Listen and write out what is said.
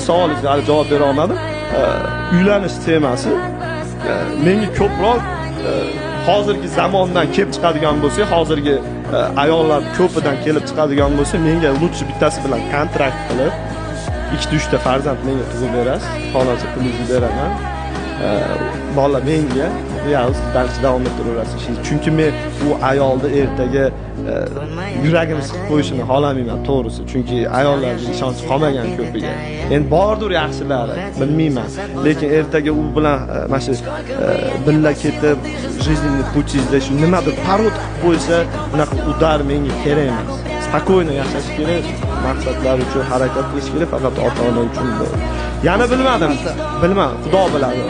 savolingizga hali javob bera olmadim. Uylanish temasi menga ko'proq hozirgi zamondan kelib chiqadigan bo'lsa, hozirgi ayollar ko'pidan kelib chiqadigan bo'lsa, menga lutchi bittasi bilan kontrakt qilib 2-3 ta farzand menga tug'ib berasiz, xonasi pulingizni beraman. Bola menga siz davom ettiraverasiz. Chunki men u ayolni ertaga yuragini siqib qo'yishini xohlamayman, to'g'risi. Chunki ayollarga ishonch qolmagan ko'piga. Endi bordir yaxshilari, bilmayman. Lekin ertaga u bilan mana shu billa ketib, жизненный putizda shu nimadir parod qilib qo'ysa, bunaqa udar menga kerak emas. Spokойно yashash kerak, maqsadlar uchun harakat qilish kerak, faqat ota-ona uchun. Yana bilmadim. Xudo biladi.